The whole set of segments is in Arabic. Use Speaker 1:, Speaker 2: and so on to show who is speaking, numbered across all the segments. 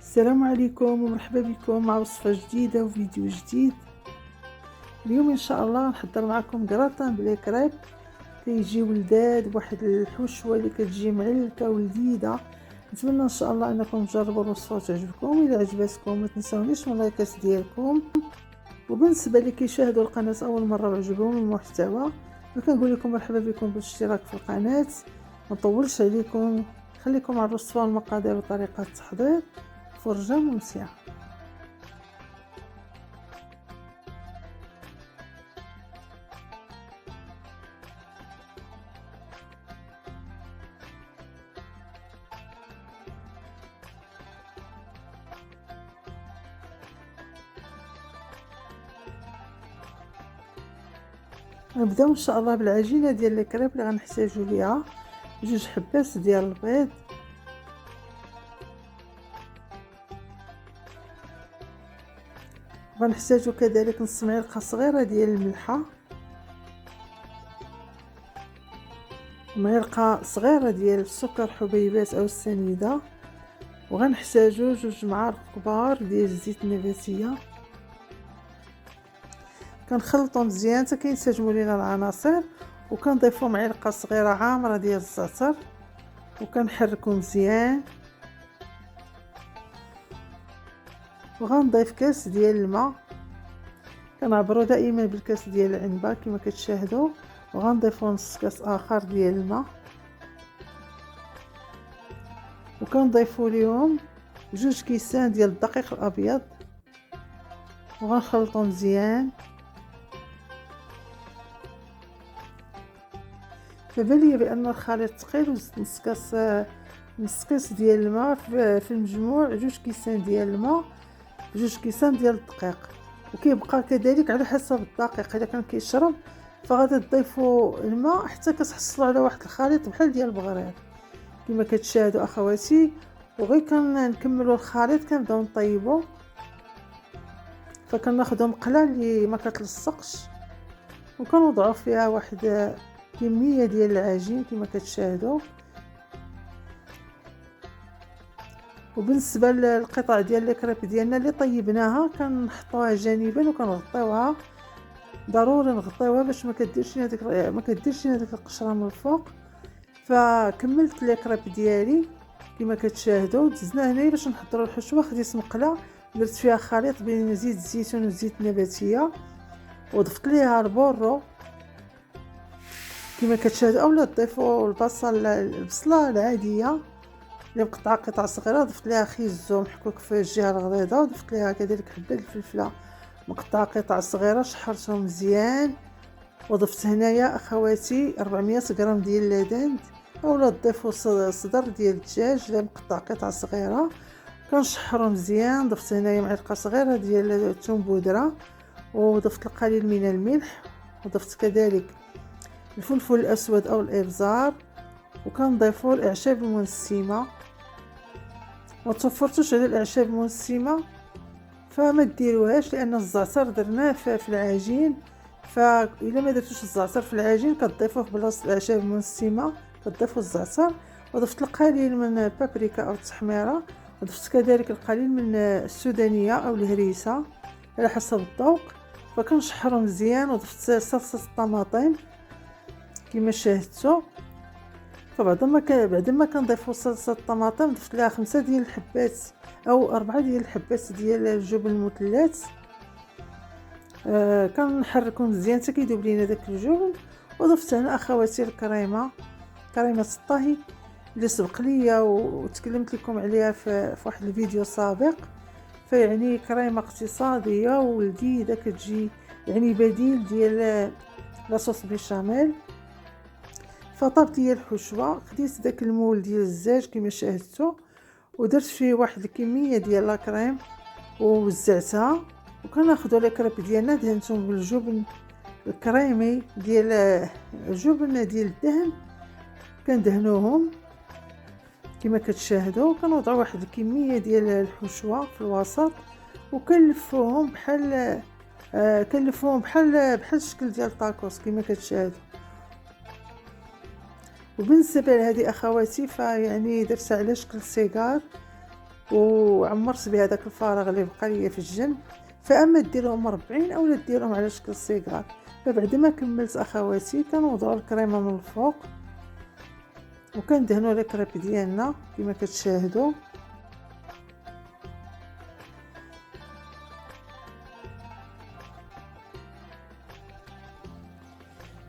Speaker 1: السلام عليكم ومرحبا بكم مع وصفة جديدة وفيديو جديد. اليوم ان شاء الله نحضر معكم كراتان بلي كريب. كيجيو لذاذ بواحد الحشوة اللي كتجي معلكة ولذيذة. نتمنى ان شاء الله انكم تجربوا الوصفة وتعجبكم. الى عجبتكم ما تنسونيش من اللايكات ديالكم، وبالنسبة اللي كيشاهدوا القناة اول مرة وعجبهم المحتوى فكنقول لكم مرحبا بكم بالاشتراك في القناة. ما نطولش عليكم، خليكم على الوصفة والمقادير وطريقة التحضير. فرجة ممتعة. نبداو ان شاء الله بالعجينه ديال الكريب اللي غنحتاجو ليها 2 حبات ديال البيض، غنحتاجو كذلك نص معلقه صغيره ديال الملحه، معلقه صغيره ديال السكر حبيبات او السنيده، وغنحتاجو 2 معالق كبار ديال الزيت النباتيه. كنخلطو مزيان حتى كينسجموا لينا العناصر، وكنضيفو معلقه صغيره عامره ديال الزعتر، وكنحركو مزيان، وغنضيف كاس ديال الماء. كنعبرو دائما بالكاس ديال العنبه كما كتشاهدوا، وغنضيفو نص كاس اخر ديال الماء، وكنضيفو ليهم 2 كيسان ديال الدقيق الابيض، وغنخلطو مزيان. فبان ليا بان الخليط ثقيل، وزدت نص كاس ديال الماء في المجموع 2 كيسان ديال الماء 2 كيسان ديال الدقيق. وكيبقى كذلك على حسب الدقيق، اذا كان كيشرب فغادي تضيفوا الماء حتى كتحصلوا على واحد الخليط بحال ديال البغرير كما كتشاهدوا اخواتي. وغير كنكملوا الخليط كنبداو نطيبوا، فكناخذوا مقله اللي ما كتلصقش، وكنوضعوا فيها واحد كميه ديال العجين كما كتشاهدوا. وبالنسبه للقطع ديال الكريب ديالنا اللي طيبناها كنحطوها جانبا وكنغطيوها، ضروري نغطيوها باش ما كديرش هذيك القشره من الفوق. فكملت الكريب ديالي كما كتشاهدوا. دزنا هنايا باش نحضروا الحشوه، خديت مقله درت فيها خليط بين زيت الزيتون وزيت النباتيه، وضفت ليها البورو كما كتشاهدوا، اولا تضيفوا البصله العاديه اللي مقطعه قطع صغيره، ضفت ليها خيزو محكوك في الجهه الغليظه، وضفت ليها كذلك حبه الفلفله مقطعه قطع صغيره، شحرتهم مزيان. وضفت هنايا اخواتي 400 غرام ديال اللادند، اولا تضيفوا صدر ديال الدجاج اللي مقطع قطع صغيره، كنشحرو مزيان. ضفت هنايا معلقه صغيره ديال الثوم بودره، وضفت القليل من الملح، وضفت كذلك الفلفل الاسود او الابزار، وكنضيفوا الاعشاب المنسمه. ما توفرتوش على الاعشاب المنسمه فما ديروهاش، لان الزعتر درناه في العجين، فاذا ما درتوش الزعتر في العجين كتضيفوه بلاصه الاعشاب المنسمه، كتضيفوا الزعتر. وضفت القليل من البابريكا او التحميره، وضفت كذلك القليل من السودانيه او الهريسه على حسب الذوق، فكنشحرو مزيان. وضفت صلصه الطماطم كما شاهدتوا. فبعد ما كنضيفوا صلصه الطماطم ضفت لها 5 ديال الحبات او 4 ديال الحبات ديال الجبن المثلث. كنحركو مزيان حتى كيذوب لينا داك الجبن. وضفت هنا اخواتي كريمه الطهي اللي سبق ليا وتكلمت لكم عليها في واحد الفيديو سابق. فيعني كريمه اقتصاديه ولذيذه، كتجي يعني بديل ديال لاصوص بيشاميل. فطبت هي الحشوه، خديت داك المول ديال الزاج كما شاهدتوا، ودرت فيه واحد الكميه ديال لاكريم ووزعتها. وكناخذوا الكريب ديالنا دهنتهم بالجبن الكريمي ديال الجبن ديال الدهن، كندهنوهم كما كتشاهدوا. كنوضعوا واحد الكميه ديال الحشوه في الوسط، وكنلفوهم بحال الشكل ديال الطاكوس كما كتشاهدوا. وبالنسبه لهذه اخواتي فيعني درتها على شكل سيجار، وعمرت بها داك الفراغ اللي بقى ليا في الجنب. فاما ديرهم مربعين اولا ديرهم على شكل صيغار. فبعد ما كملت اخواتي كنوضعوا الكريمه من الفوق وكندهنوا لي كريب ديالنا كما كتشاهدوا.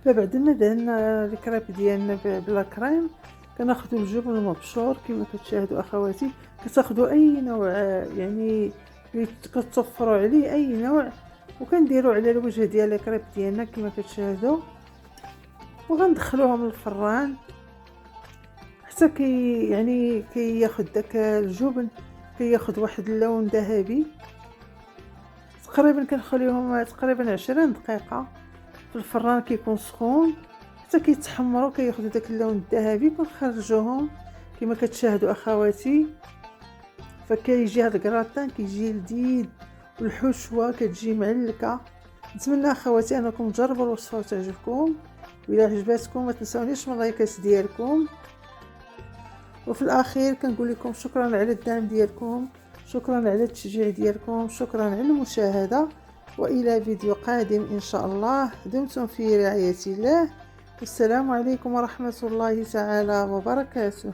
Speaker 1: فبعد ما دهنا الكريب ديالنا بلا كريم كناخذوا الجبن المبشور كما كتشاهدوا اخواتي. كتاخذوا اي نوع يعني كتوفروا عليه اي نوع وكنديروا على الوجه ديال الكريب ديالنا كما كتشاهدوا وغندخلوهم للفران حتى كياخذ داك الجبن كياخذ واحد اللون ذهبي. تقريبا كنخليهم تقريبا 20 دقيقه في الفران كيكون سخون حتى كيتحمروا كياخذوا داك اللون الذهبي. كنخرجوهم كما كتشاهدوا اخواتي. فكيجي هذا الكراتان كيجي لذيذ والحشوه كتجي معلكه. نتمنى اخواتي انكم تجربوا الوصفه وتعجبكم. وإلا عجباتكم ما تنسونيش من اللايكات ديالكم. وفي الاخير كنقول لكم شكرا على الدعم ديالكم، شكرا على التشجيع ديالكم، شكرا على المشاهده. والى فيديو قادم ان شاء الله. دمتم في رعايه الله والسلام عليكم ورحمه الله تعالى وبركاته.